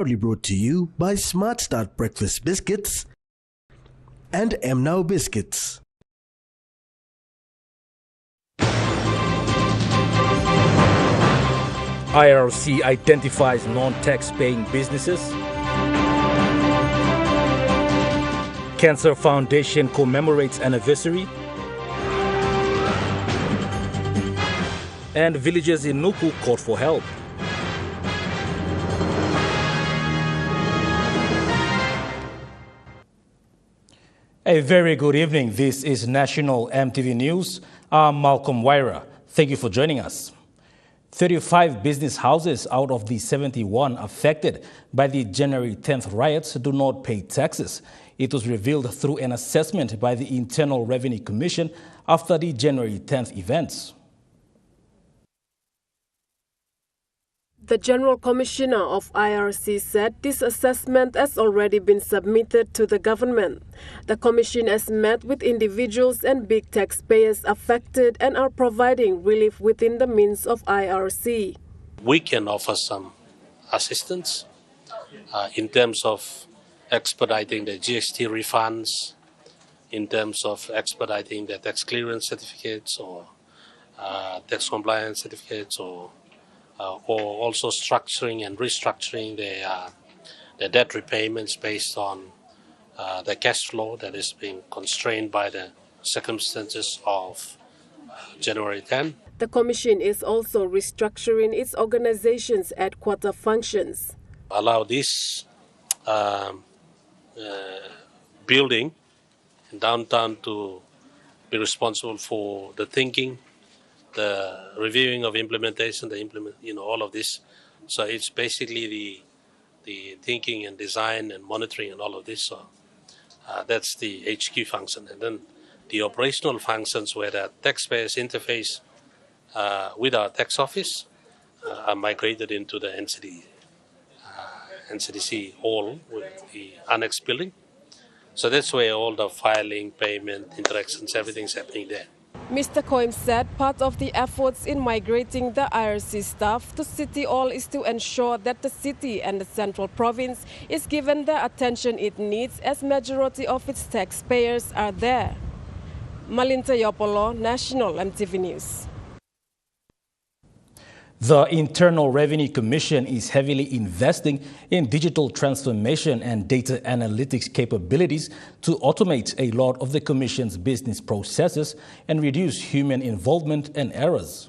Proudly brought to you by Smart Start Breakfast Biscuits and Now Biscuits. IRC identifies non-tax-paying businesses. Cancer Foundation commemorates anniversary. And villagers in Nuku called for help. A very good evening. This is National EMTV News. I'm Malcolm Waira. Thank you for joining us. 35 business houses out of the 71 affected by the January 10th riots do not pay taxes. It was revealed through an assessment by the Internal Revenue Commission after the January 10th events. The General Commissioner of IRC said this assessment has already been submitted to the government. The Commission has met with individuals and big taxpayers affected and are providing relief within the means of IRC. We can offer some assistance in terms of expediting the GST refunds, in terms of expediting the tax clearance certificates or tax compliance certificates, or also structuring and restructuring the debt repayments based on the cash flow that is being constrained by the circumstances of January 10. The Commission is also restructuring its organization's headquarter functions. Allow this building in downtown to be responsible for the thinking, the reviewing of implementation, all of this. So it's basically the thinking and design and monitoring and all of this. So that's the HQ function. And then the operational functions where the taxpayers interface with our tax office are migrated into the NCDC hall with the annex building. So that's where all the filing, payment, interactions, everything's happening there. Mr. Koim said part of the efforts in migrating the IRC staff to City Hall is to ensure that the city and the central province is given the attention it needs as majority of its taxpayers are there. Malinta Yopolo, National EMTV News. The Internal Revenue Commission is heavily investing in digital transformation and data analytics capabilities to automate a lot of the Commission's business processes and reduce human involvement and errors.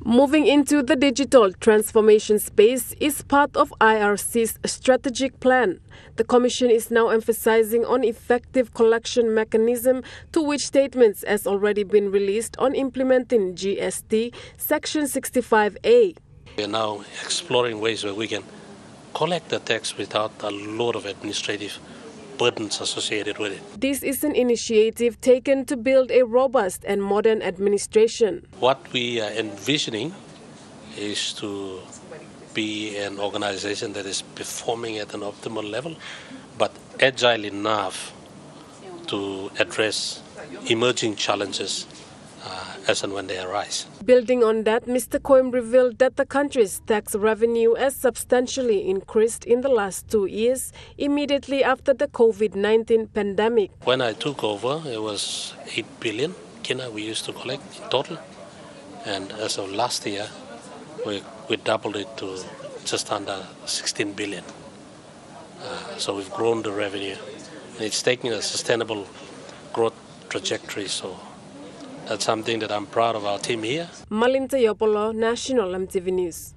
Moving into the digital transformation space is part of IRC's strategic plan. The Commission is now emphasizing on effective collection mechanism, to which statements has already been released on implementing GST Section 65A. We are now exploring ways where we can collect the tax without a lot of administrative burdens associated with it. This is an initiative taken to build a robust and modern administration. What we are envisioning is to be an organization that is performing at an optimal level, but agile enough to address emerging challenges as and when they arise. Building on that, Mr. Koim revealed that the country's tax revenue has substantially increased in the last 2 years, immediately after the COVID-19 pandemic. When I took over, it was 8 billion kina we used to collect in total. And as of last year, we doubled it to just under 16 billion. So we've grown the revenue. And it's taking a sustainable growth trajectory. So that's something that I'm proud of our team here. Malinta Yopolo, National EMTV News.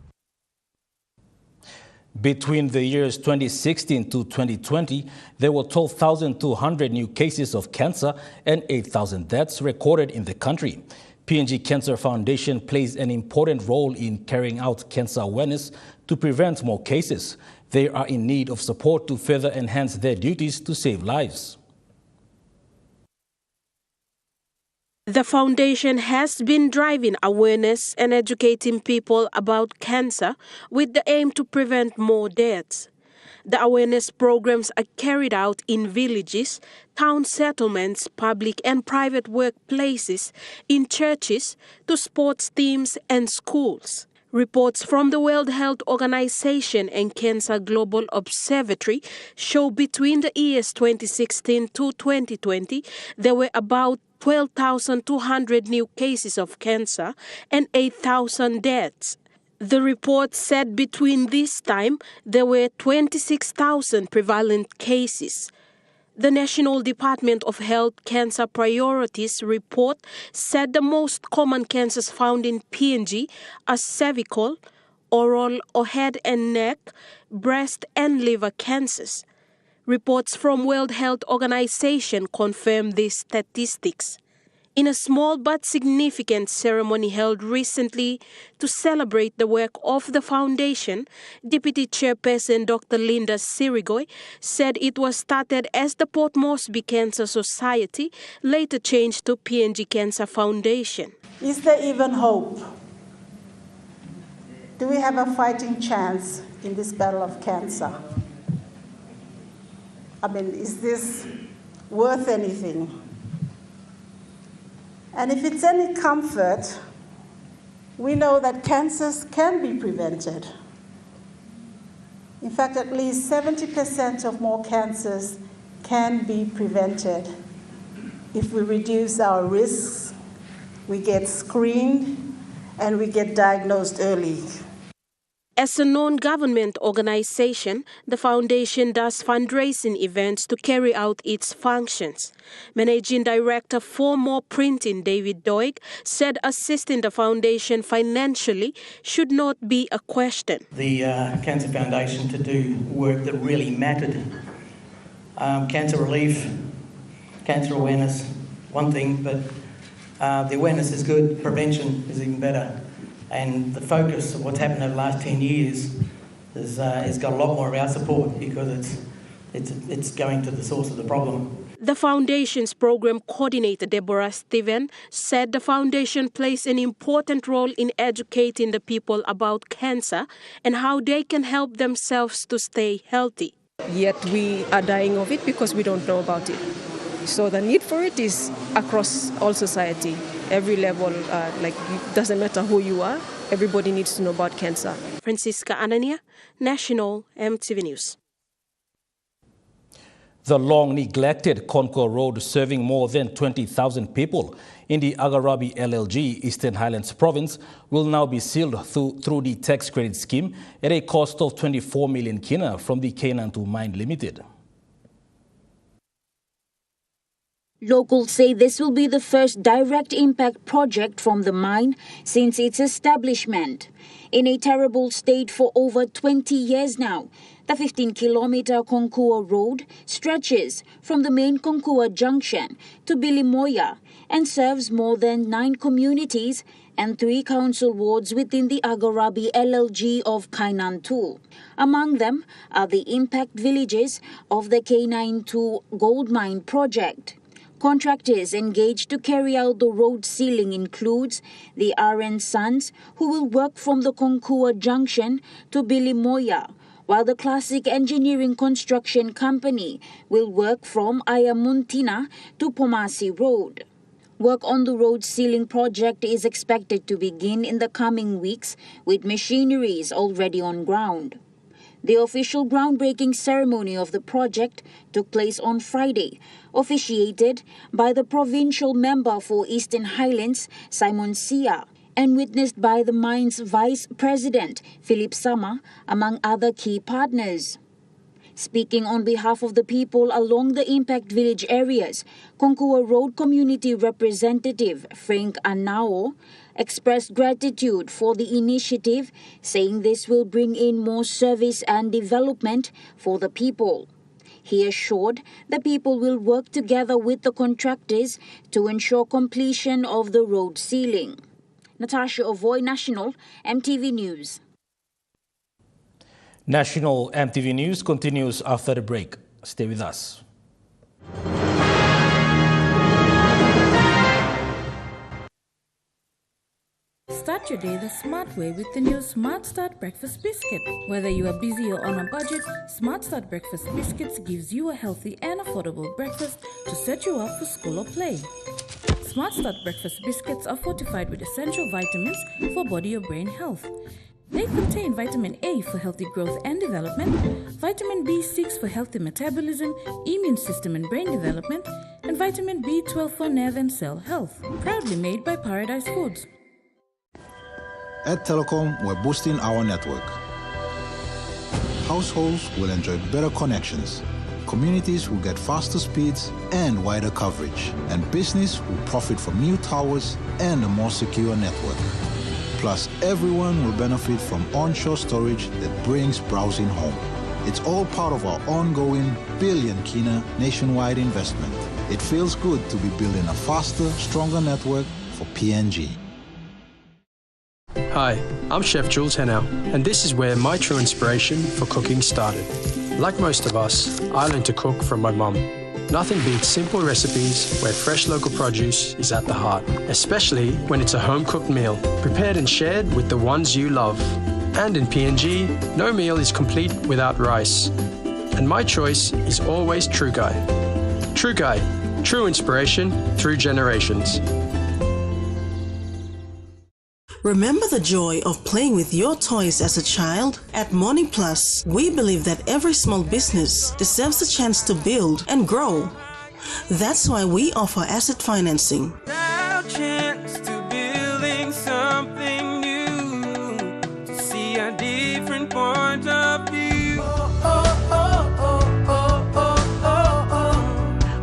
Between the years 2016 to 2020, there were 12,200 new cases of cancer and 8,000 deaths recorded in the country. PNG Cancer Foundation plays an important role in carrying out cancer awareness to prevent more cases. They are in need of support to further enhance their duties to save lives. The foundation has been driving awareness and educating people about cancer with the aim to prevent more deaths. The awareness programs are carried out in villages, town settlements, public and private workplaces, in churches, to sports teams and schools. Reports from the World Health Organization and Cancer Global Observatory show between the years 2016 to 2020, there were about 12,200 new cases of cancer and 8,000 deaths. The report said between this time, there were 26,000 prevalent cases. The National Department of Health Cancer Priorities report said the most common cancers found in PNG are cervical, oral or head and neck, breast and liver cancers. Reports from World Health Organization confirm these statistics. In a small but significant ceremony held recently to celebrate the work of the foundation, Deputy Chairperson Dr. Linda Sirigoy said it was started as the Port Moresby Cancer Society, later changed to PNG Cancer Foundation. Is there even hope? Do we have a fighting chance in this battle of cancer? I mean, is this worth anything? And if it's any comfort, we know that cancers can be prevented. In fact, at least 70% of more cancers can be prevented if we reduce our risks, we get screened, and we get diagnosed early. As a non-government organization, the foundation does fundraising events to carry out its functions. Managing Director for More Printing, David Doig, said assisting the foundation financially should not be a question. The Cancer Foundation to do work that really mattered. Cancer relief, cancer awareness, one thing, but the awareness is good, prevention is even better. And the focus of what's happened over the last 10 years has got a lot more of our support because it's going to the source of the problem. The foundation's program coordinator, Deborah Steven, said the foundation plays an important role in educating the people about cancer and how they can help themselves to stay healthy. Yet we are dying of it because we don't know about it. So the need for it is across all society, every level, it doesn't matter who you are, everybody needs to know about cancer. Francisca Anania, National EMTV News. The long-neglected Concours Road, serving more than 20,000 people in the Agarabi LLG, Eastern Highlands Province, will now be sealed through the tax credit scheme at a cost of 24 million kina from the Kainantu Mine Limited. Locals say this will be the first direct impact project from the mine since its establishment. In a terrible state for over 20 years now, the 15-kilometer Concours Road stretches from the main Concours junction to Bilimoya and serves more than 9 communities and 3 council wards within the Agarabi LLG of Kainantu. Among them are the impact villages of the Kainantu Gold Mine project. Contractors engaged to carry out the road sealing includes the RN Sons, who will work from the Concours Junction to Bilimoya, while the Classic Engineering Construction Company will work from Ayamuntina to Pomasi Road. Work on the road sealing project is expected to begin in the coming weeks, with machineries already on ground. The official groundbreaking ceremony of the project took place on Friday, officiated by the provincial member for Eastern Highlands, Simon Sia, and witnessed by the mine's Vice President, Philip Sama, among other key partners. Speaking on behalf of the people along the impact village areas, Concours Road Community Representative Frank Anao expressed gratitude for the initiative, saying this will bring in more service and development for the people. He assured the people will work together with the contractors to ensure completion of the road sealing. Natasha Ovoy, National EMTV News. National EMTV News continues after the break. Stay with us. Start your day the smart way with the new Smart Start Breakfast Biscuit. Whether you are busy or on a budget, Smart Start Breakfast Biscuits gives you a healthy and affordable breakfast to set you up for school or play. Smart Start Breakfast Biscuits are fortified with essential vitamins for body or brain health. They contain vitamin A for healthy growth and development, vitamin B6 for healthy metabolism, immune system and brain development, and vitamin B12 for nerve and cell health. Proudly made by Paradise Foods. At Telecom, we're boosting our network. Households will enjoy better connections. Communities will get faster speeds and wider coverage. And business will profit from new towers and a more secure network. Plus, everyone will benefit from onshore storage that brings browsing home. It's all part of our ongoing billion-kina nationwide investment. It feels good to be building a faster, stronger network for PNG. Hi, I'm Chef Jules Henao, and this is where my true inspiration for cooking started. Like most of us, I learned to cook from my mum. Nothing beats simple recipes where fresh local produce is at the heart, especially when it's a home-cooked meal, prepared and shared with the ones you love. And in PNG, no meal is complete without rice. And my choice is always True Guy. True Guy, true inspiration through generations. Remember the joy of playing with your toys as a child? At Money Plus, we believe that every small business deserves a chance to build and grow. That's why we offer asset financing. Our chance to building something new, to see a different point of view.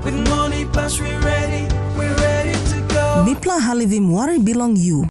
With Money Plus, we're ready to go. Mipla Halivim Wari Belong You.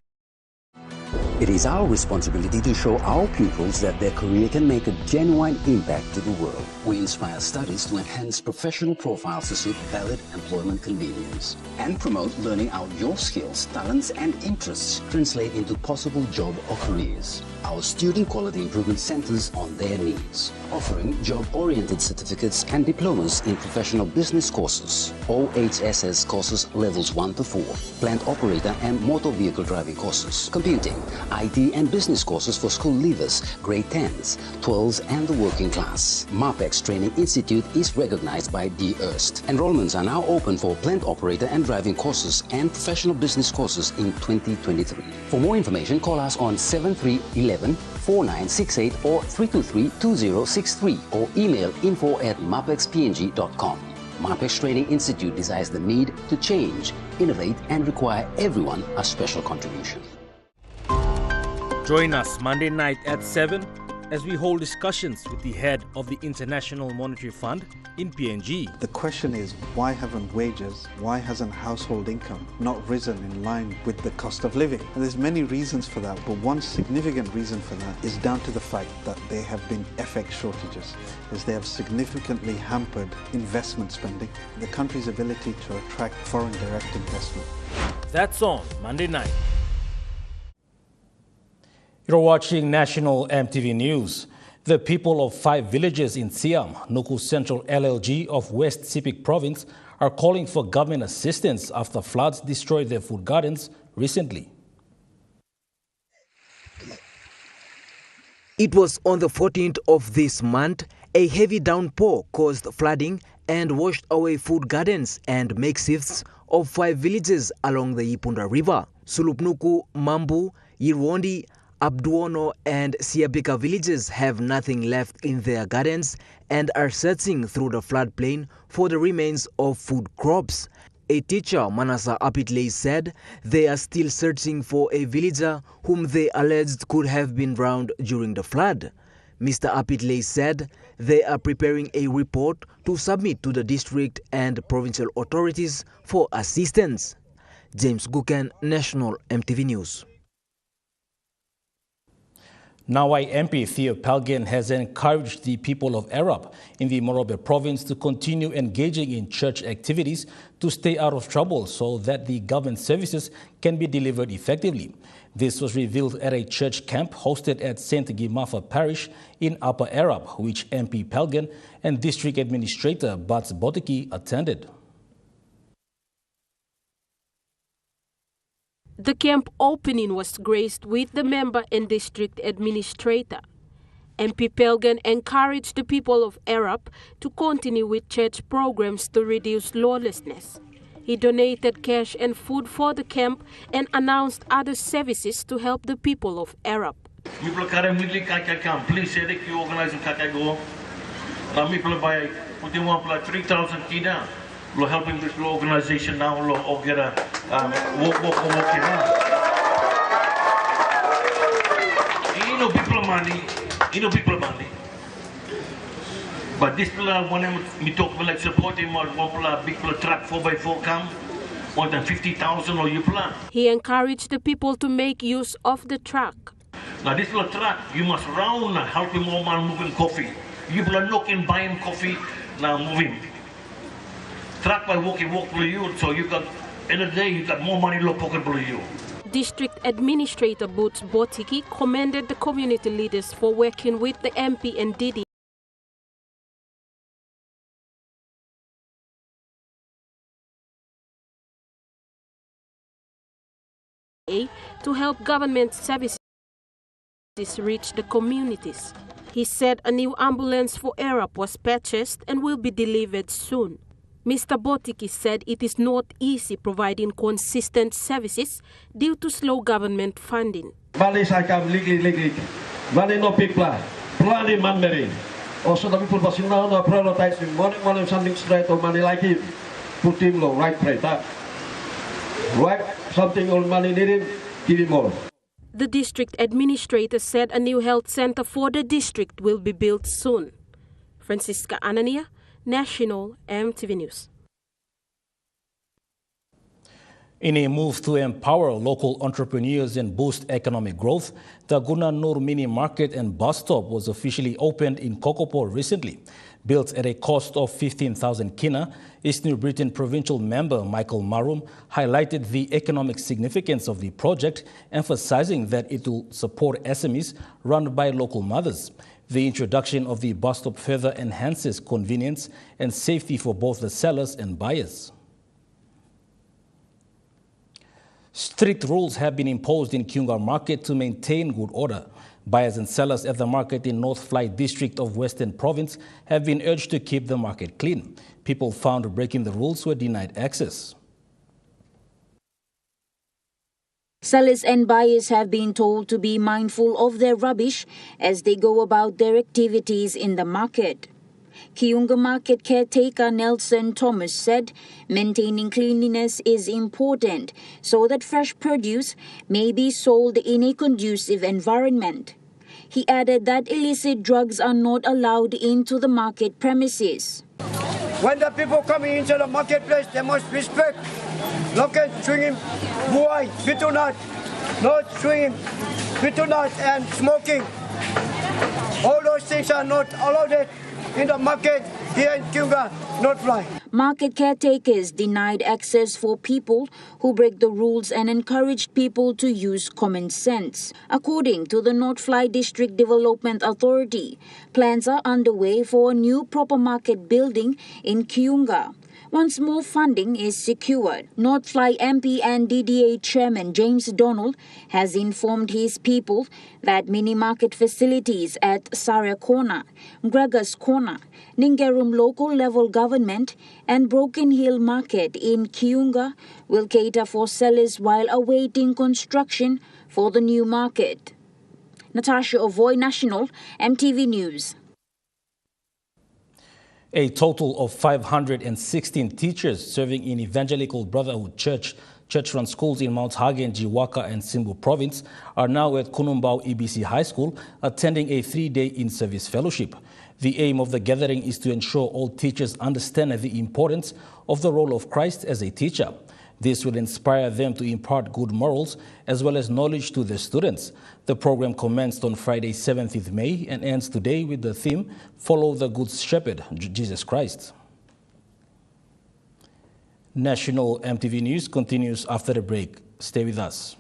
It is our responsibility to show our pupils that their career can make a genuine impact to the world. We inspire studies to enhance professional profiles to suit valid employment convenience and promote learning out your skills, talents and interests translate into possible job or careers. Our student quality improvement centers on their needs, offering job-oriented certificates and diplomas in professional business courses, OHSS courses levels 1 to 4, plant operator and motor vehicle driving courses, computing, IT and business courses for school leavers, grade 10s, 12s and the working class. MAPEX Training Institute is recognized by the EARST. Enrollments are now open for plant operator and driving courses and professional business courses in 2023. For more information, call us on 7311-4968 or 323-2063 or email info@mapexpng.com. MAPEX Training Institute desires the need to change, innovate and require everyone a special contribution. Join us Monday night at 7 as we hold discussions with the head of the International Monetary Fund in PNG. The question is, why haven't wages, why hasn't household income not risen in line with the cost of living? And there's many reasons for that, but one significant reason for that is down to the fact that there have been FX shortages, as they have significantly hampered investment spending, the country's ability to attract foreign direct investment. That's on Monday night. You're watching National EMTV News. The people of 5 villages in Siam, Nuku Central LLG of West Sepik Province, are calling for government assistance after floods destroyed their food gardens recently. It was on the 14th of this month, a heavy downpour caused flooding and washed away food gardens and makeshifts of 5 villages along the Ipunda River. Sulupnuku, Mambu, Yirwondi, Abduono and Siabika villages have nothing left in their gardens and are searching through the floodplain for the remains of food crops. A teacher, Manasa Apitley, said they are still searching for a villager whom they alleged could have been drowned during the flood. Mr. Apitley said they are preparing a report to submit to the district and provincial authorities for assistance. James Guken, National EMTV News. Nawai MP Theo Pelgin has encouraged the people of Arab in the Morobe province to continue engaging in church activities to stay out of trouble so that the government services can be delivered effectively. This was revealed at a church camp hosted at St. Gimafa Parish in Upper Arab, which MP Pelgin and District Administrator Bats Botiki attended. The camp opening was graced with the member and district administrator. MP Pelgin encouraged the people of Arab to continue with church programs to reduce lawlessness. He donated cash and food for the camp and announced other services to help the people of Arab. Mi pula kare mili kaka kam. Please say that you organize kaka go. Na mi pula buy putting one pula 3,000 kina. Lo helping this organization now lo ogera walk now. You know people money. But this people when we talk about like supporting one big truck 4x4 come. More than 50,000 or you plan. He encouraged the people to make use of the truck. Now this little truck, you must round helping more man moving coffee. You are looking buying coffee, now moving. Truck by walk below you, so you got in a day you got more money in your pocket below you. District Administrator Boots Botiki commended the community leaders for working with the MP and DD to help government services reach the communities. He said a new ambulance for Arab was purchased and will be delivered soon. Mr. Botiki said it is not easy providing consistent services due to slow government funding. Bali sakam ligli. Bali no people. Plani manmeri. Also the people was now prioritizing money something straight or money like him. Put him low, right that. Right, something on money needed, give him more. The district administrator said a new health center for the district will be built soon. Francisca Anania, National EMTV News. In a move to empower local entrepreneurs and boost economic growth, the Guna Nur Mini Market and Bus Stop was officially opened in Kokopo recently. Built at a cost of 15,000 kina, East New Britain provincial member Michael Marum highlighted the economic significance of the project, emphasizing that it will support SMEs run by local mothers. The introduction of the bus stop further enhances convenience and safety for both the sellers and buyers. Strict rules have been imposed in Kiunga Market to maintain good order. Buyers and sellers at the market in North Fly district of Western Province have been urged to keep the market clean. People found breaking the rules were denied access. Sellers and buyers have been told to be mindful of their rubbish as they go about their activities in the market. Kiunga Market caretaker Nelson Thomas said maintaining cleanliness is important so that fresh produce may be sold in a conducive environment. He added that illicit drugs are not allowed into the market premises. When the people coming into the marketplace, they must respect local swinging, buai, bitunat, not swinging, bitunat and smoking. All those things are not allowed in the market here in Kiunga, North Fly. Market caretakers denied access for people who break the rules and encouraged people to use common sense. According to the North Fly District Development Authority, plans are underway for a new proper market building in Kiunga. Once more funding is secured, North Fly MP and DDA Chairman James Donald has informed his people that mini-market facilities at Saria Corner, Gregor's Corner, Ningarum local level government and Broken Hill Market in Kiunga will cater for sellers while awaiting construction for the new market. Natasha Ovoy, National, EMTV News. A total of 516 teachers serving in Evangelical Brotherhood church-run schools in Mount Hagen, Jiwaka and Simbu Province are now at Kunumbau EBC High School attending a 3-day in-service fellowship. The aim of the gathering is to ensure all teachers understand the importance of the role of Christ as a teacher. This will inspire them to impart good morals as well as knowledge to their students. The program commenced on Friday, 17th May and ends today with the theme, Follow the Good Shepherd, Jesus Christ. National EMTV News continues after the break. Stay with us.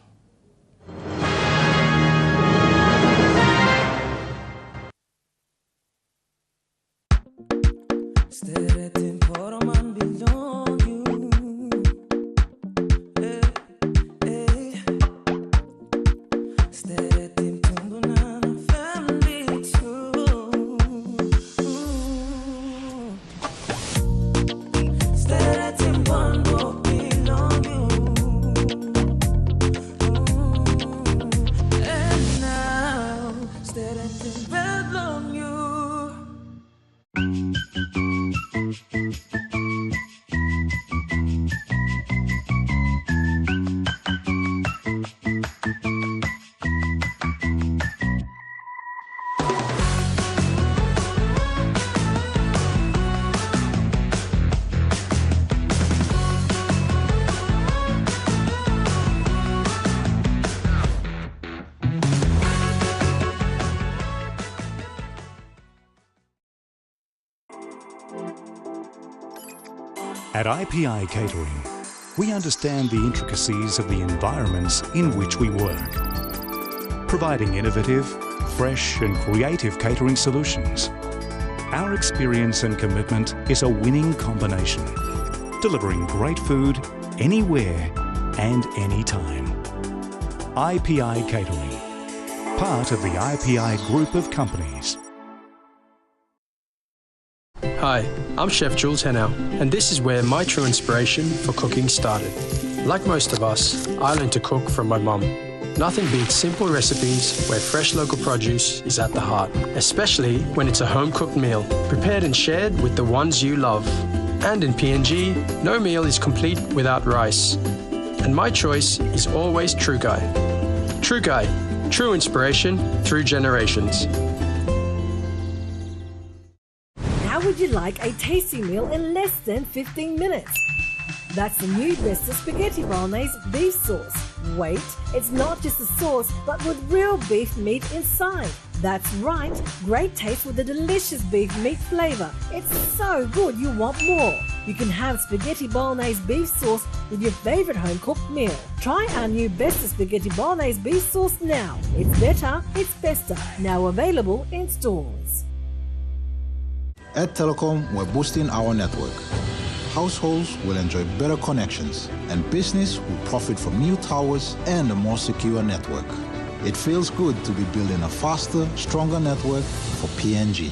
At IPI Catering, we understand the intricacies of the environments in which we work, providing innovative, fresh and creative catering solutions. Our experience and commitment is a winning combination, delivering great food anywhere and anytime. IPI Catering, part of the IPI group of companies. Hi, I'm Chef Jules Henow, and this is where my true inspiration for cooking started. Like most of us, I learned to cook from my mum. Nothing beats simple recipes where fresh local produce is at the heart, especially when it's a home-cooked meal, prepared and shared with the ones you love. And in PNG, no meal is complete without rice. And my choice is always True Guy. True Guy, true inspiration through generations. How would you like a tasty meal in less than 15 minutes? That's the new Besta Spaghetti Bolognese beef sauce. Wait, it's not just a sauce, but with real beef meat inside. That's right, great taste with a delicious beef meat flavour. It's so good you want more. You can have Spaghetti Bolognese beef sauce with your favourite home-cooked meal. Try our new Besta Spaghetti Bolognese beef sauce now. It's better, it's Besta. Now available in stores. At Telecom, we're boosting our network. Households will enjoy better connections, and business will profit from new towers and a more secure network. It feels good to be building a faster, stronger network for PNG.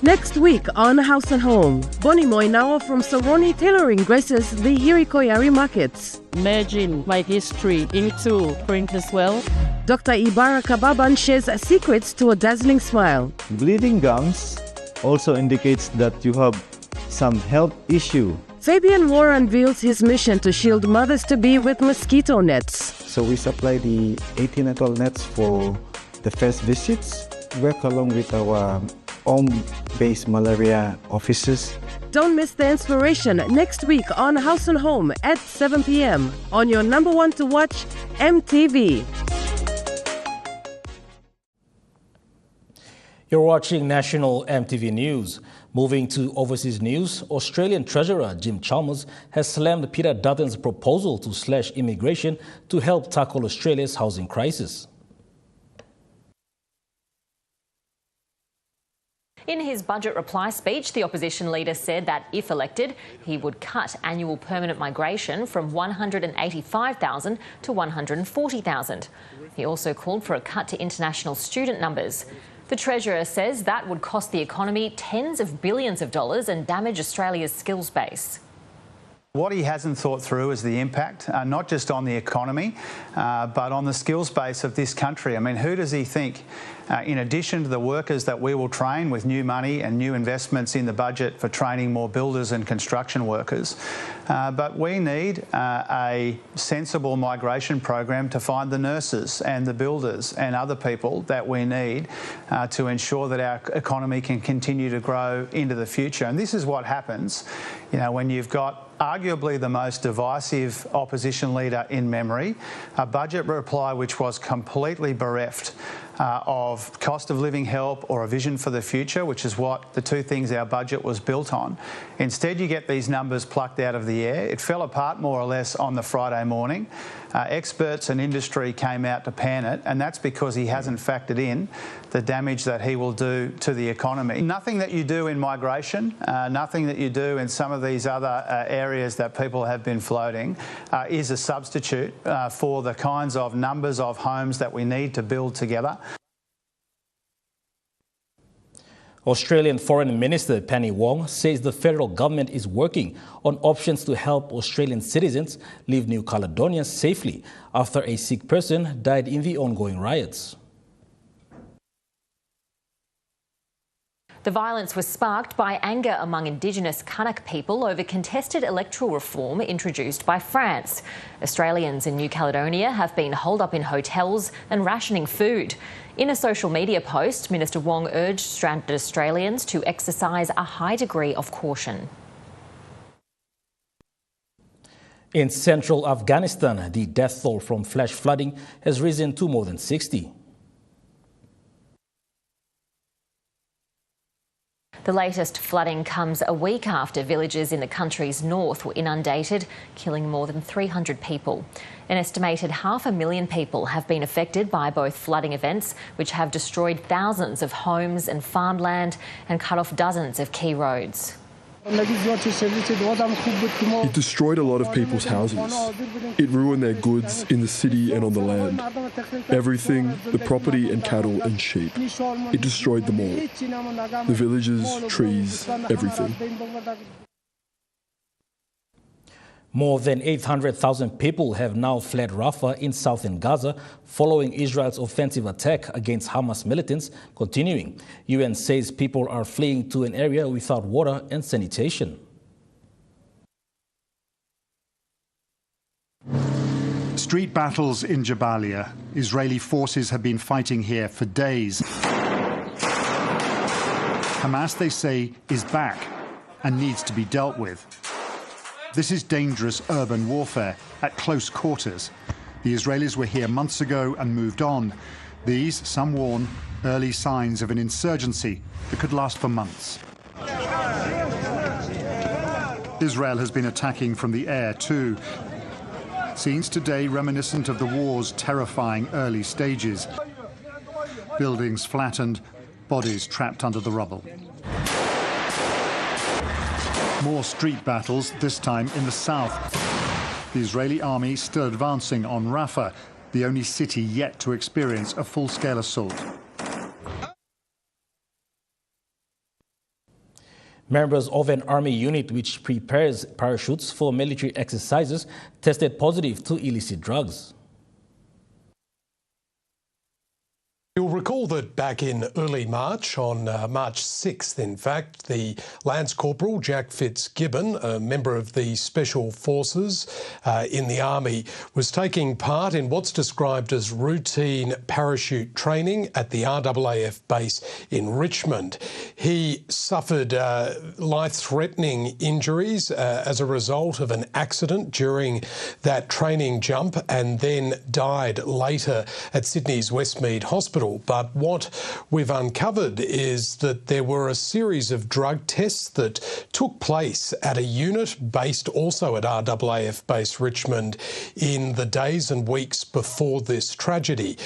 Next week on House and Home, Bonnie Moinawa from Soroni Tailoring graces the Hirikoyari markets. Merging my history into print as well. Dr. Ibarra Kababan shares secrets to a dazzling smile. Bleeding gums also indicates that you have some health issue. Fabian Moore unveils his mission to shield mothers-to-be with mosquito nets. So we supply the 18 nets for the first visits, work along with our home-based malaria offices. Don't miss the inspiration next week on House and Home at 7 p.m. on your number one to watch, EMTV. You're watching National EMTV News. Moving to overseas news, Australian Treasurer Jim Chalmers has slammed Peter Dutton's proposal to slash immigration to help tackle Australia's housing crisis. In his budget reply speech, the opposition leader said that if elected, he would cut annual permanent migration from 185,000 to 140,000. He also called for a cut to international student numbers. The Treasurer says that would cost the economy tens of billions of dollars and damage Australia's skills base. What he hasn't thought through is the impact, not just on the economy, but on the skills base of this country. I mean, who does he think, in addition to the workers that we will train with new money and new investments in the budget for training more builders and construction workers, but we need a sensible migration program to find the nurses and the builders and other people that we need to ensure that our economy can continue to grow into the future. And this is what happens, you know, when you've got arguably the most divisive opposition leader in memory, a budget reply which was completely bereft of cost of living help or a vision for the future, which is what the two things our budget was built on. Instead, you get these numbers plucked out of the air. It fell apart more or less on the Friday morning. Experts and industry came out to pan it, and that's because he hasn't factored in the damage that he will do to the economy. Nothing that you do in migration, nothing that you do in some of these other areas that people have been floating is a substitute for the kinds of numbers of homes that we need to build together. Australian Foreign Minister Penny Wong says the federal government is working on options to help Australian citizens leave New Caledonia safely after a Sikh person died in the ongoing riots. The violence was sparked by anger among Indigenous Kanak people over contested electoral reform introduced by France. Australians in New Caledonia have been holed up in hotels and rationing food. In a social media post, Minister Wong urged stranded Australians to exercise a high degree of caution. In central Afghanistan, the death toll from flash flooding has risen to more than 60. The latest flooding comes a week after villages in the country's north were inundated, killing more than 300 people. An estimated 500,000 people have been affected by both flooding events, which have destroyed thousands of homes and farmland and cut off dozens of key roads. It destroyed a lot of people's houses. It ruined their goods in the city and on the land. Everything, the property and cattle and sheep. It destroyed them all. The villages, trees, everything. More than 800,000 people have now fled Rafah in southern Gaza following Israel's offensive attack against Hamas militants continuing. UN says people are fleeing to an area without water and sanitation. Street battles in Jabalia. Israeli forces have been fighting here for days. Hamas, they say, is back and needs to be dealt with. This is dangerous urban warfare at close quarters. The Israelis were here months ago and moved on. These, some warn, early signs of an insurgency that could last for months. Israel has been attacking from the air too. Scenes today reminiscent of the war's terrifying early stages. Buildings flattened, bodies trapped under the rubble. More street battles, this time in the south. The Israeli army still advancing on Rafah, the only city yet to experience a full-scale assault. Members of an army unit which prepares parachutes for military exercises tested positive to illicit drugs. You'll recall that back in early March, on March 6th, in fact, the Lance Corporal Jack Fitzgibbon, a member of the Special Forces in the Army, was taking part in what's described as routine parachute training at the RAAF base in Richmond. He suffered life-threatening injuries as a result of an accident during that training jump and then died later at Sydney's Westmead Hospital. But what we've uncovered is that there were a series of drug tests that took place at a unit based also at RAAF base Richmond in the days and weeks before this tragedy.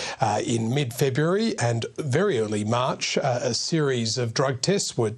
In mid-February and very early March, a series of drug tests were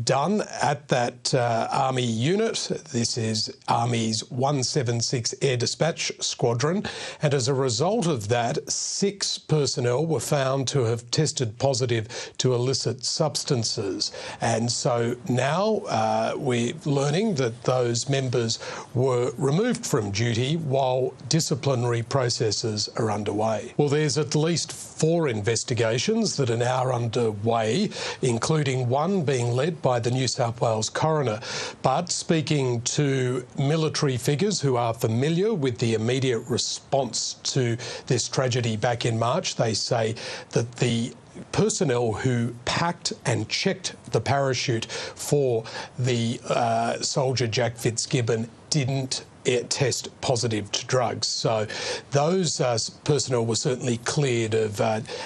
done at that Army unit. This is Army's 176 Air Dispatch Squadron. And as a result of that, 6 personnel were found to have tested positive to illicit substances. And so now we're learning that those members were removed from duty while disciplinary processes are underway. Well, there's at least 4 investigations that are now underway, including one being led by the New South Wales coroner. But speaking to military figures who are familiar with the immediate response to this tragedy back in March, they say that the personnel who packed and checked the parachute for the soldier Jack Fitzgibbon didn't test positive to drugs. So those personnel were certainly cleared of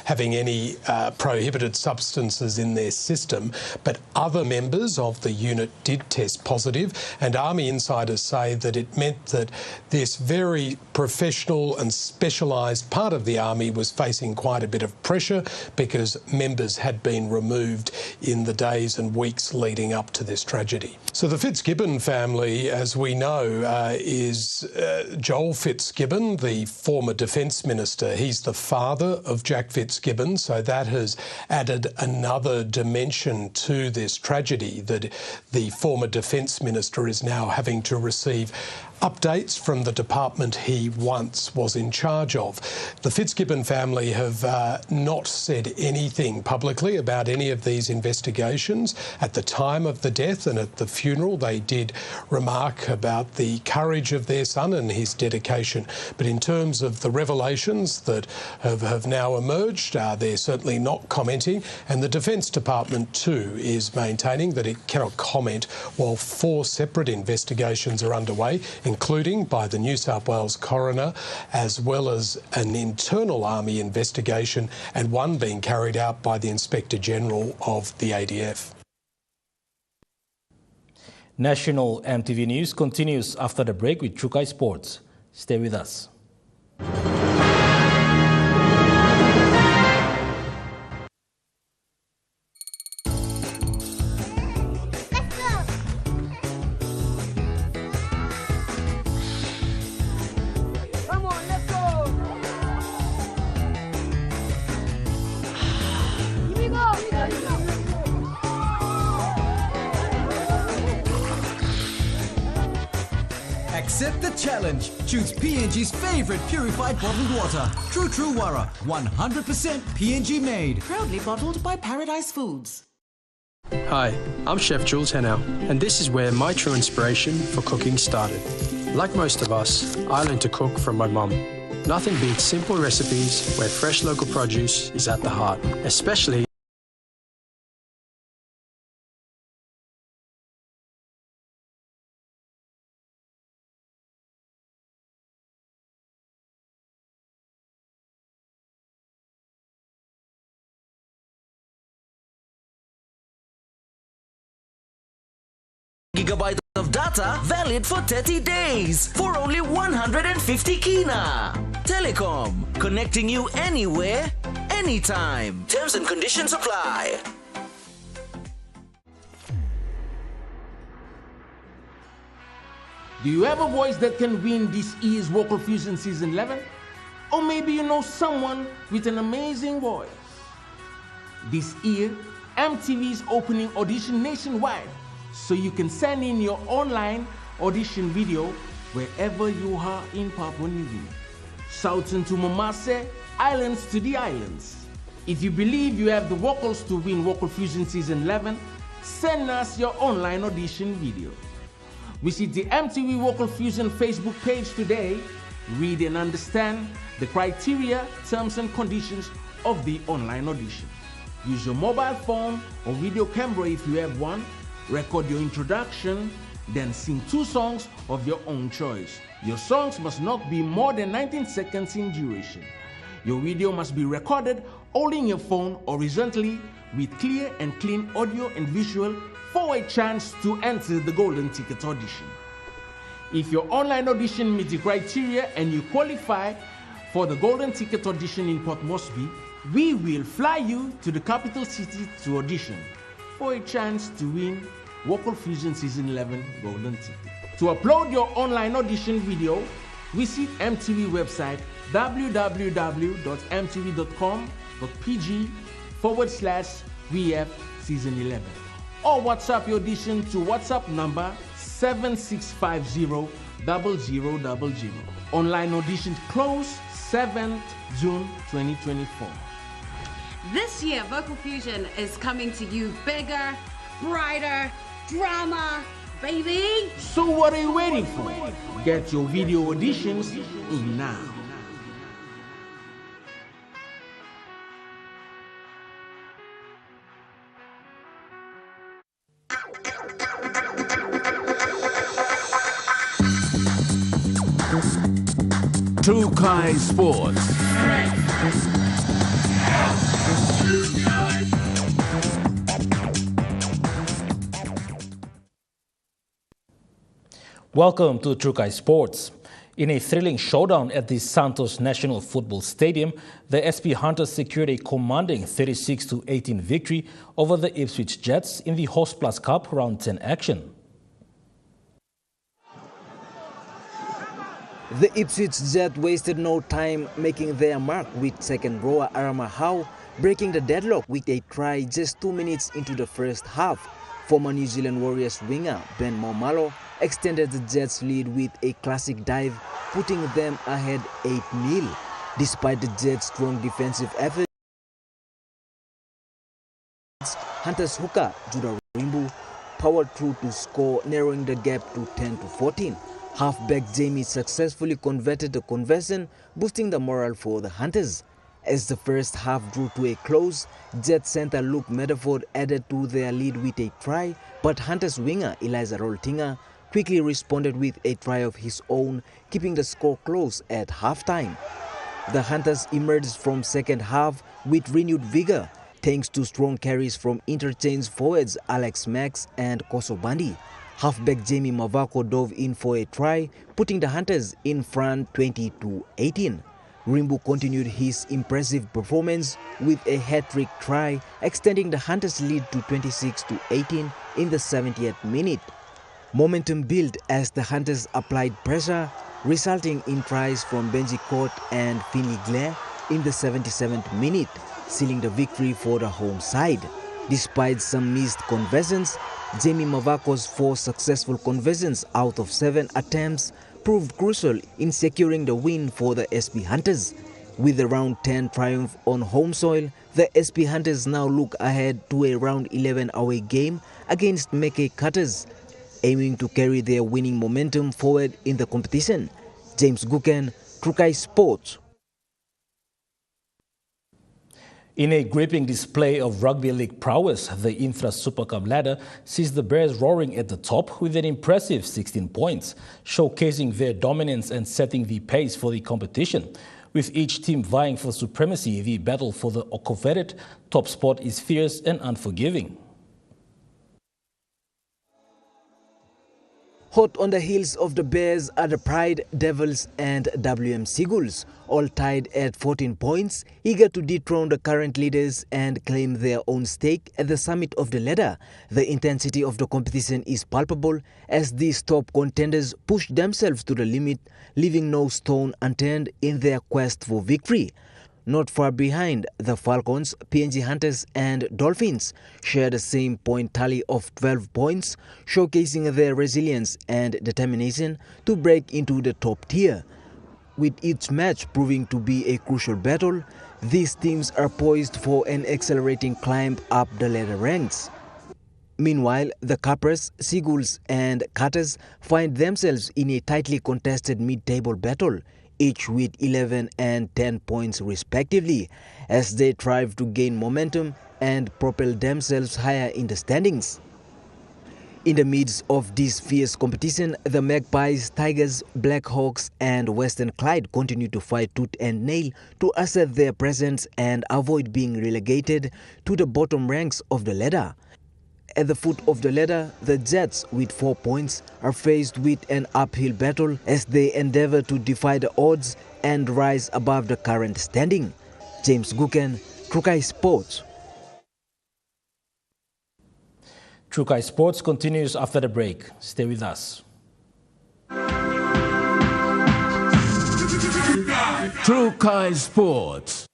having any prohibited substances in their system, but other members of the unit did test positive, and Army insiders say that it meant that this very professional and specialised part of the Army was facing quite a bit of pressure because members had been removed in the days and weeks leading up to this tragedy. So the Fitzgibbon family, as we know, is Joel Fitzgibbon, the former Defence Minister. He's the father of Jack Fitzgibbon, so that has added another dimension to this tragedy, that the former Defence Minister is now having to receive updates from the department he once was in charge of. The Fitzgibbon family have not said anything publicly about any of these investigations. At the time of the death and at the funeral, they did remark about the courage of their son and his dedication. But in terms of the revelations that have now emerged, they're certainly not commenting. And the Defence Department too is maintaining that it cannot comment while 4 separate investigations are underway, including by the New South Wales coroner, as well as an internal Army investigation and one being carried out by the Inspector General of the ADF. National EMTV News continues after the break with Trukai Sports. Stay with us. Accept the challenge. Choose PNG's favorite purified bottled water. True Wara, 100% PNG made. Proudly bottled by Paradise Foods. Hi, I'm Chef Jules Hennell, and this is where my true inspiration for cooking started. Like most of us, I learned to cook from my mum. Nothing beats simple recipes where fresh local produce is at the heart, especially GB of data valid for 30 days for only 150 kina. Telecom, connecting you anywhere, anytime. Terms and conditions apply. Do you have a voice that can win this year's Vocal Fusion Season 11? Or maybe you know someone with an amazing voice? This year, EMTV is opening audition nationwide, so you can send in your online audition video wherever you are in Papua New Guinea. Southern to Mamase, islands to the islands. If you believe you have the vocals to win Vocal Fusion Season 11, send us your online audition video. Visit the EMTV Vocal Fusion Facebook page today, read and understand the criteria, terms and conditions of the online audition. Use your mobile phone or video camera if you have one. Record your introduction, then sing 2 songs of your own choice. Your songs must not be more than 19 seconds in duration. Your video must be recorded holding your phone horizontally with clear and clean audio and visual for a chance to enter the Golden Ticket audition. If your online audition meets the criteria and you qualify for the Golden Ticket audition in Port Moresby, we will fly you to the capital city to audition for a chance to win Vocal Fusion Season 11 Golden Ticket. To upload your online audition video, visit EMTV website www.mtv.com.pg/VF Season 11 or WhatsApp your audition to WhatsApp number 76500000. Online auditions close 7th June 2024. This year, Vocal Fusion is coming to you bigger, brighter, drama, baby! So what are you waiting for? Get your video auditions in now. Trukai Sports. Welcome to Trukai Sports. In a thrilling showdown at the Santos National Football Stadium, the SP Hunters secured a commanding 36-18 victory over the Ipswich Jets in the Host Plus Cup Round 10 action. The Ipswich Jet wasted no time making their mark with second rower Arama Howe breaking the deadlock with a try just 2 minutes into the first half. Former New Zealand Warriors winger Ben Momalo extended the Jets' lead with a classic dive, putting them ahead 8-0. Despite the Jets' strong defensive efforts, Hunters hooker Judah Rimbu powered through to score, narrowing the gap to 10-14. Halfback Jamie successfully converted the conversion, boosting the morale for the Hunters. As the first half drew to a close, Jet centre Luke Medford added to their lead with a try, but Hunters winger Eliza Roltinga quickly responded with a try of his own, keeping the score close at halftime. The Hunters emerged from second half with renewed vigour, thanks to strong carries from interchange forwards Alex Max and Kosobandi. Halfback Jamie Mavako dove in for a try, putting the Hunters in front 20-18. Rimbu continued his impressive performance with a hat-trick try, extending the Hunters' lead to 26-18 in the 70th minute. Momentum built as the Hunters applied pressure, resulting in tries from Benji Court and Finley Glare in the 77th minute, sealing the victory for the home side. Despite some missed conversions, Jamie Mavako's 4 successful conversions out of 7 attempts proved crucial in securing the win for the SP Hunters. With a round 10 triumph on home soil, the SP Hunters now look ahead to a round 11 away game against Mackay Cutters, aiming to carry their winning momentum forward in the competition. James Guken, Trukai Sports. In a gripping display of rugby league prowess, the Infra Super Cup ladder sees the Bears roaring at the top with an impressive 16 points, showcasing their dominance and setting the pace for the competition. With each team vying for supremacy, the battle for the coveted top spot is fierce and unforgiving. Hot on the heels of the Bears are the Pride, Devils and WM Seagulls, all tied at 14 points, eager to dethrone the current leaders and claim their own stake at the summit of the ladder. The intensity of the competition is palpable as these top contenders push themselves to the limit, leaving no stone unturned in their quest for victory. Not far behind, the Falcons, PNG Hunters and Dolphins share the same point tally of 12 points, showcasing their resilience and determination to break into the top tier. With each match proving to be a crucial battle, these teams are poised for an accelerating climb up the ladder ranks. Meanwhile, the Cappers, Seagulls and Cutters find themselves in a tightly contested mid-table battle, each with 11 and 10 points respectively, as they strive to gain momentum and propel themselves higher in the standings. In the midst of this fierce competition, the Magpies, Tigers, Blackhawks and Western Clyde continue to fight tooth and nail to assert their presence and avoid being relegated to the bottom ranks of the ladder. At the foot of the ladder, the Jets, with 4 points, are faced with an uphill battle as they endeavour to defy the odds and rise above the current standing. James Guken, Trukai Sports. Trukai Sports continues after the break. Stay with us. Trukai Sports.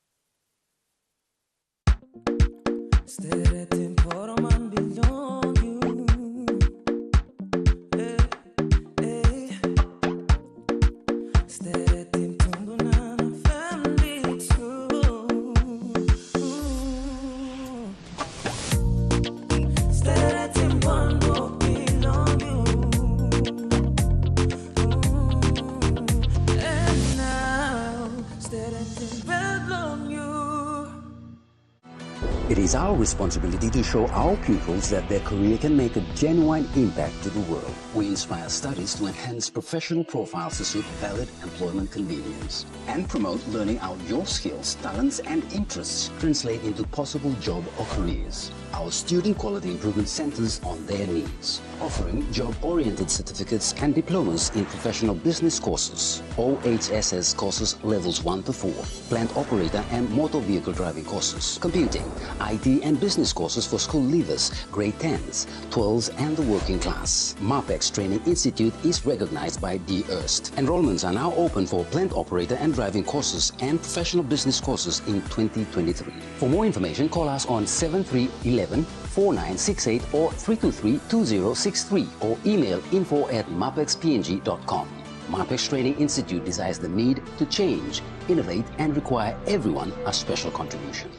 It is our responsibility to show our pupils that their career can make a genuine impact to the world. We inspire studies to enhance professional profiles to suit valid employment convenience and promote learning out your skills, talents and interests translate into possible job or careers. Our student quality improvement centers on their needs, offering job-oriented certificates and diplomas in professional business courses, OHSS courses levels 1 to 4, plant operator and motor vehicle driving courses, computing, IT and business courses for school leavers, grade 10s, 12s, and the working class. MAPEX Training Institute is recognized by the IRST. Enrollments are now open for plant operator and driving courses and professional business courses in 2023. For more information, call us on 7311-4968 or 323-2063 or email info@mapexpng.com. MAPEX Training Institute desires the need to change, innovate, and require everyone a special contribution.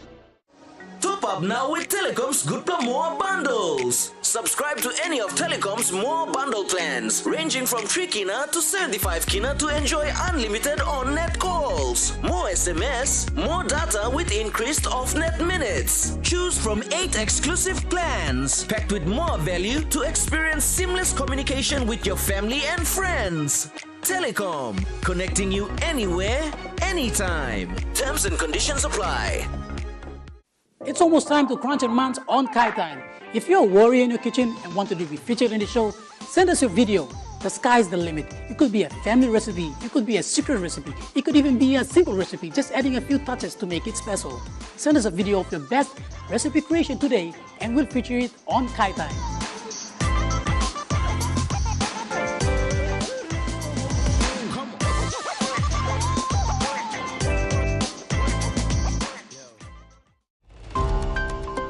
Top up now with Telecom's Good Per More bundles. Subscribe to any of Telecom's More bundle plans, ranging from 3 kina to 75 kina to enjoy unlimited on-net calls, more SMS, more data with increased off-net minutes. Choose from 8 exclusive plans, packed with more value to experience seamless communication with your family and friends. Telecom, connecting you anywhere, anytime. Terms and conditions apply. It's almost time to crunch and munch on Kai Time. If you're a warrior in your kitchen and wanted to be featured in the show, send us your video. The sky's the limit. It could be a family recipe, it could be a secret recipe, it could even be a simple recipe, just adding a few touches to make it special. Send us a video of your best recipe creation today and we'll feature it on Kai Time.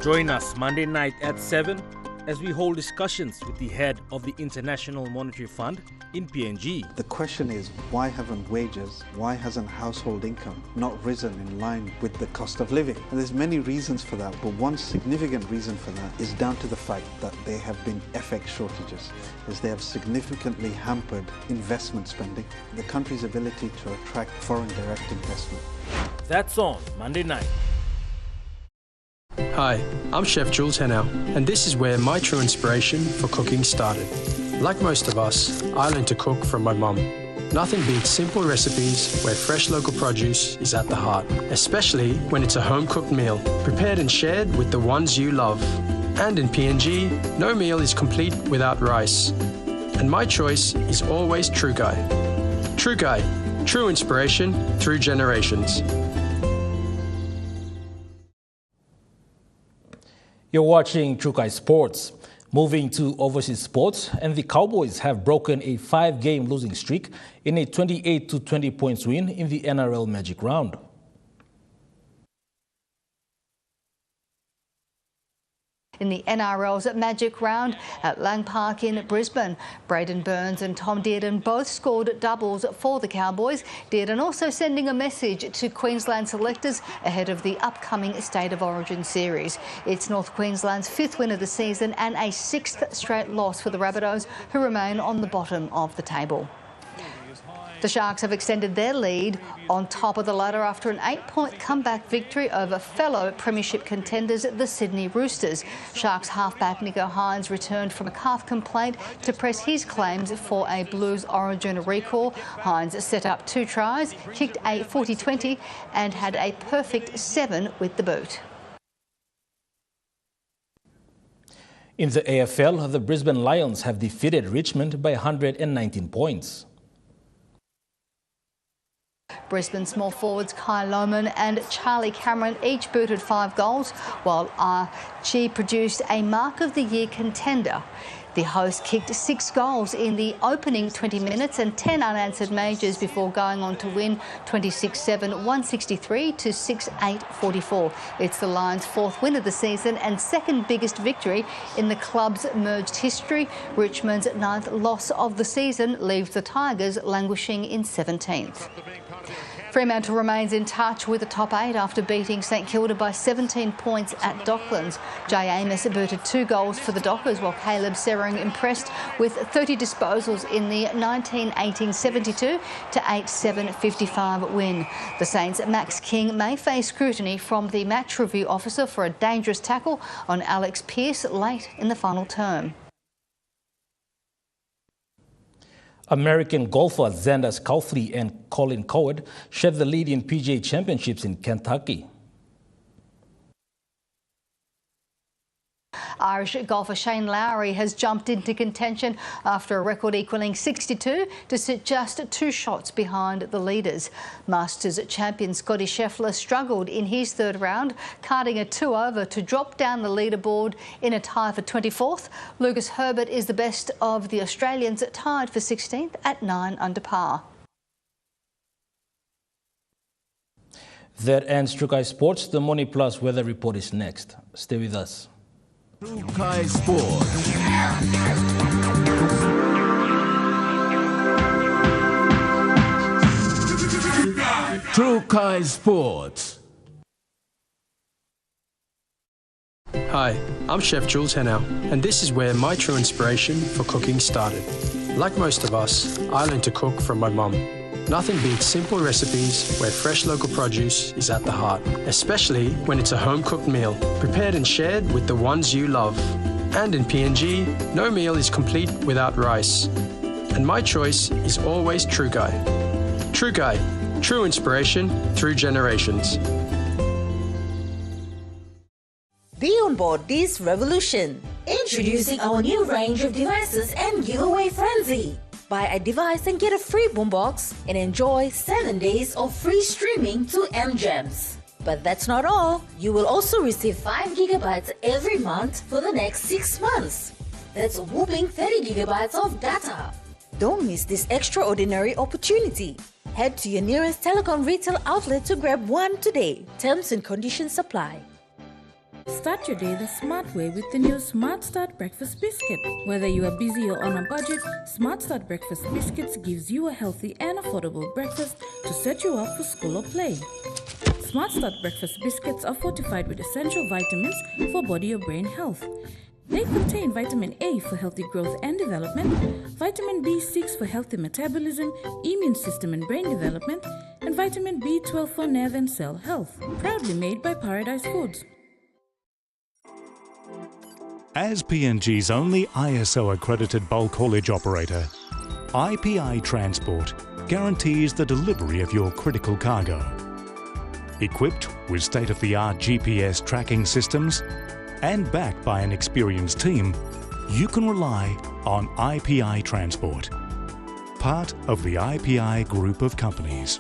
Join us Monday night at 7 as we hold discussions with the head of the International Monetary Fund in PNG. The question is, why haven't wages, why hasn't household income not risen in line with the cost of living? And there's many reasons for that, but one significant reason for that is down to the fact that there have been FX shortages, as they have significantly hampered investment spending, the country's ability to attract foreign direct investment. That's on Monday night. Hi, I'm Chef Jules Henao, and this is where my true inspiration for cooking started. Like most of us, I learned to cook from my mum. Nothing beats simple recipes where fresh local produce is at the heart, especially when it's a home-cooked meal, prepared and shared with the ones you love. And in PNG, no meal is complete without rice. And my choice is always True Guy. True Guy, true inspiration through generations. You're watching True Kai Sports. Moving to overseas sports, and the Cowboys have broken a 5-game losing streak in a 28-20 points win in the NRL Magic Round. In the NRL's Magic Round at Lang Park in Brisbane, Braden Burns and Tom Dearden both scored doubles for the Cowboys. Dearden also sending a message to Queensland selectors ahead of the upcoming State of Origin series. It's North Queensland's 5th win of the season and a 6th straight loss for the Rabbitohs, who remain on the bottom of the table. The Sharks have extended their lead on top of the ladder after an 8-point comeback victory over fellow premiership contenders, the Sydney Roosters. Sharks halfback Nico Hines returned from a calf complaint to press his claims for a Blues Origin recall. Hines set up 2 tries, kicked a 40-20 and had a perfect 7 with the boot. In the AFL, the Brisbane Lions have defeated Richmond by 119 points. Brisbane small forwards Kai Lohmann and Charlie Cameron each booted 5 goals, while Archie produced a Mark of the Year contender. The host kicked 6 goals in the opening 20 minutes and 10 unanswered majors before going on to win 26-7, 163 to 6-8, 44. It's the Lions' 4th win of the season and 2nd biggest victory in the club's merged history. Richmond's 9th loss of the season leaves the Tigers languishing in 17th. Fremantle remains in touch with the top 8 after beating St Kilda by 17 points at Docklands. Jay Amos booted 2 goals for the Dockers, while Caleb Serring impressed with 30 disposals in the 19-18-72 to 8-7-55 win. The Saints' Max King may face scrutiny from the match review officer for a dangerous tackle on Alex Pearce late in the final term. American golfer Xander Schauffele and Colin Coward shared the lead in PGA Championships in Kentucky. Irish golfer Shane Lowry has jumped into contention after a record equalling 62 to sit just 2 shots behind the leaders. Masters champion Scotty Scheffler struggled in his third round, carding a 2-over to drop down the leaderboard in a tie for 24th. Lucas Herbert is the best of the Australians, tied for 16th at 9 under par. That ends True Kai Sports. The Money Plus weather report is next. Stay with us. True Kai Sports. True Kai Sports. Hi, I'm Chef Jules Henao, and this is where my true inspiration for cooking started. Like most of us, I learned to cook from my mum. Nothing beats simple recipes where fresh local produce is at the heart, especially when it's a home-cooked meal, prepared and shared with the ones you love. And in PNG, no meal is complete without rice. And my choice is always True Kai. True Kai, true inspiration through generations. Be on board this revolution. Introducing our new range of devices and giveaway frenzy. Buy a device and get a free boombox and enjoy 7 days of free streaming to MGEMS. But that's not all. You will also receive 5 gigabytes every month for the next 6 months. That's a whopping 30 gigabytes of data. Don't miss this extraordinary opportunity. Head to your nearest telecom retail outlet to grab one today. Terms and conditions apply. Start your day the smart way with the new Smart Start Breakfast Biscuit. Whether you are busy or on a budget, Smart Start Breakfast Biscuits gives you a healthy and affordable breakfast to set you up for school or play. Smart Start Breakfast Biscuits are fortified with essential vitamins for body or brain health. They contain vitamin A for healthy growth and development, vitamin B6 for healthy metabolism, immune system and brain development, and vitamin B12 for nerve and cell health. Proudly made by Paradise Foods. As PNG's only ISO-accredited bulk haulage operator, IPI Transport guarantees the delivery of your critical cargo. Equipped with state-of-the-art GPS tracking systems and backed by an experienced team, you can rely on IPI Transport, part of the IPI group of companies.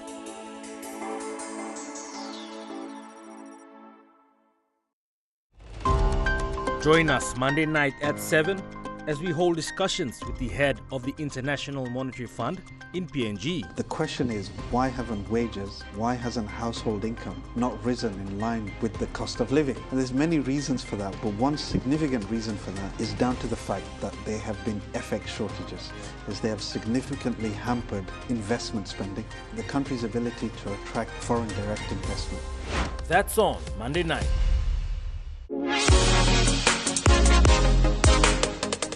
Join us Monday night at 7 as we hold discussions with the head of the International Monetary Fund in PNG. The question is, why haven't wages, why hasn't household income not risen in line with the cost of living? And there's many reasons for that, but one significant reason for that is down to the fact that there have been FX shortages, as they have significantly hampered investment spending, the country's ability to attract foreign direct investment. That's on Monday night.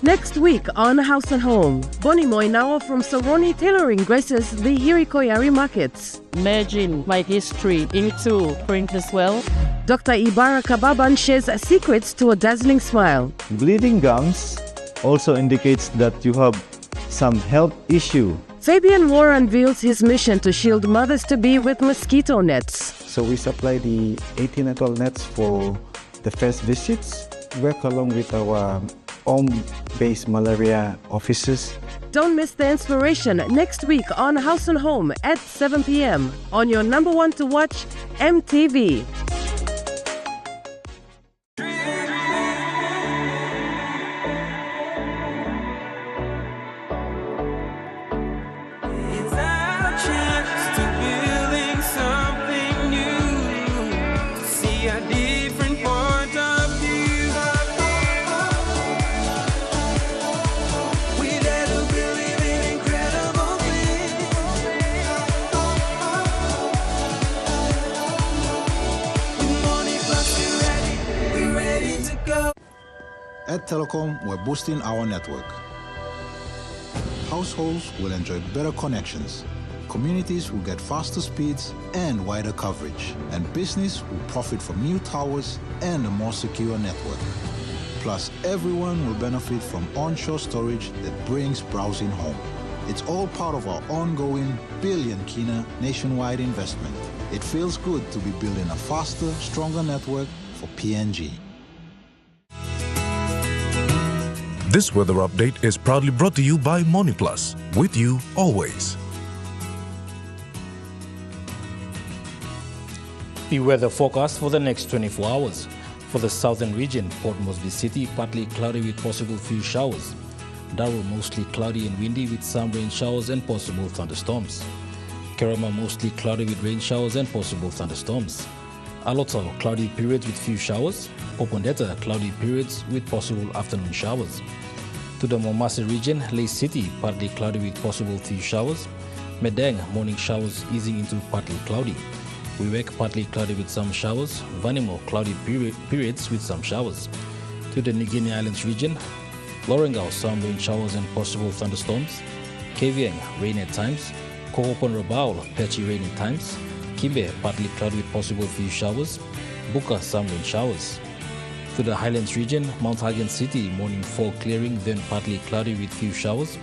Next week on House and Home, Bonnie Moinawa from Soroni Tailoring graces the Hirikoyari markets. Merging my history into print as well. Dr. Ibarra Kababan shares secrets to a dazzling smile. Bleeding gums also indicates that you have some health issue. Fabian War unveils his mission to shield mothers-to-be with mosquito nets. So we supply the 18 nets for the first visits, work along with our home-based malaria offices. Don't miss the inspiration next week on House and Home at 7 p.m. on your number one to watch, EMTV. At Telecom, we're boosting our network. Households will enjoy better connections, communities will get faster speeds and wider coverage, and business will profit from new towers and a more secure network. Plus, everyone will benefit from onshore storage that brings browsing home. It's all part of our ongoing billion kina nationwide investment. It feels good to be building a faster, stronger network for PNG. This weather update is proudly brought to you by MoneyPlus, with you always. The weather forecast for the next 24 hours. For the southern region, Port Moresby City, partly cloudy with possible few showers. Darul, mostly cloudy and windy with some rain showers and possible thunderstorms. Kerama, mostly cloudy with rain showers and possible thunderstorms. Alotau, cloudy periods with few showers. Popondetta, cloudy periods with possible afternoon showers. To the Momase region, Lae City, partly cloudy with possible few showers. Medang, morning showers easing into partly cloudy. Wewak, partly cloudy with some showers. Vanimo, cloudy periods with some showers. To the New Guinea Islands region, Lorengau, some rain showers and possible thunderstorms. Kavieng, rain at times. Kohopon Rabaul, patchy rain at times. Kimbe, partly cloudy with possible few showers. Buka, some rain showers. To the Highlands region, Mount Hagen City, morning fog clearing, then partly cloudy with few showers.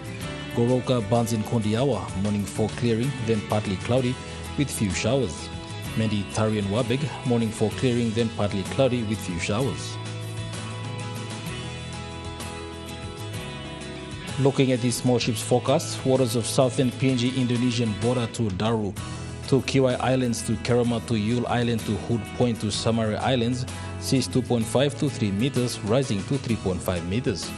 Goroka, Banzin Kondiawa, morning fog clearing, then partly cloudy with few showers. Mendi, Tari and Wabeg, morning fog clearing, then partly cloudy with few showers. Looking at the small ships forecast, waters of southern PNG Indonesian border to Daru, to Kiwai Islands, to Kerama, to Yule Island, to Hood Point, to Samare Islands, seas 2.5 to 3 meters, rising to 3.5 meters.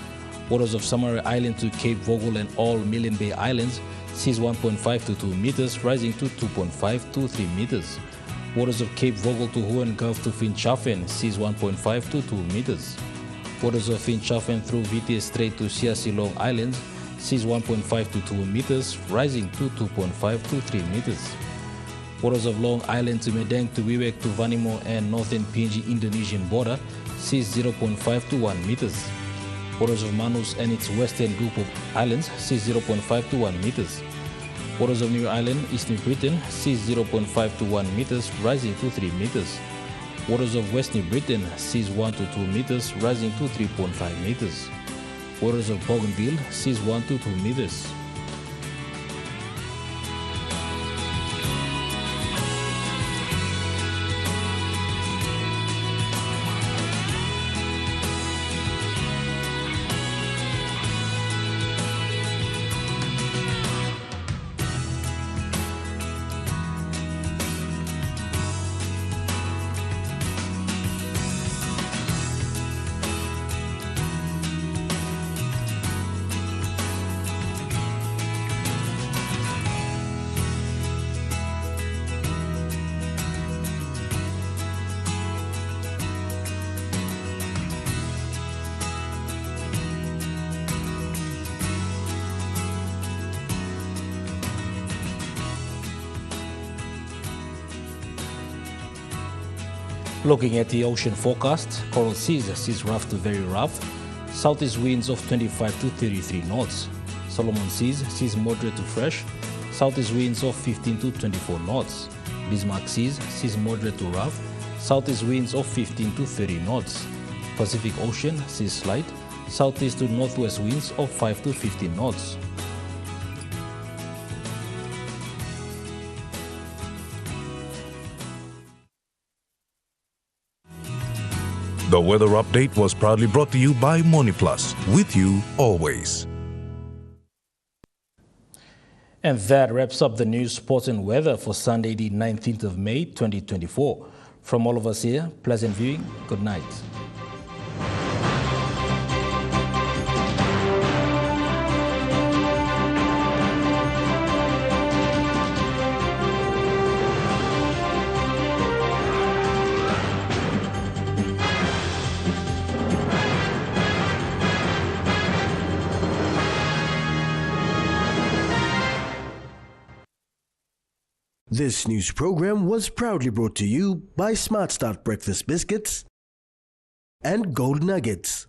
Waters of Samare Island to Cape Vogel and all Million Bay Islands, seas 1.5 to 2 meters, rising to 2.5 to 3 meters. Waters of Cape Vogel to Hoorn Gulf to Finchafen, seas 1.5 to 2 meters. Waters of Finchafen through VTS Strait to Siasi Long Islands, seas 1.5 to 2 meters, rising to 2.5 to 3 meters. Waters of Long Island to Medang to Wewak to Vanimo and northern PNG Indonesian border, seas 0.5 to 1 meters. Waters of Manus and its western group of islands, seas 0.5 to 1 meters. Waters of New Ireland, East New Britain, seas 0.5 to 1 meters, rising to 3 meters. Waters of West New Britain, seas 1 to 2 meters, rising to 3.5 meters. Waters of Bougainville, seas 1 to 2 meters. Looking at the ocean forecast, coral seas rough to very rough, southeast winds of 25 to 33 knots. Solomon seas moderate to fresh, southeast winds of 15 to 24 knots. Bismarck seas moderate to rough, southeast winds of 15 to 30 knots. Pacific Ocean seas slight, southeast to northwest winds of 5 to 15 knots. The weather update was proudly brought to you by MoneyPlus, with you always. And that wraps up the news, sports and weather for Sunday, the 19th of May, 2024. From all of us here, pleasant viewing. Good night. This news program was proudly brought to you by Smart Start Breakfast Biscuits and Gold Nuggets.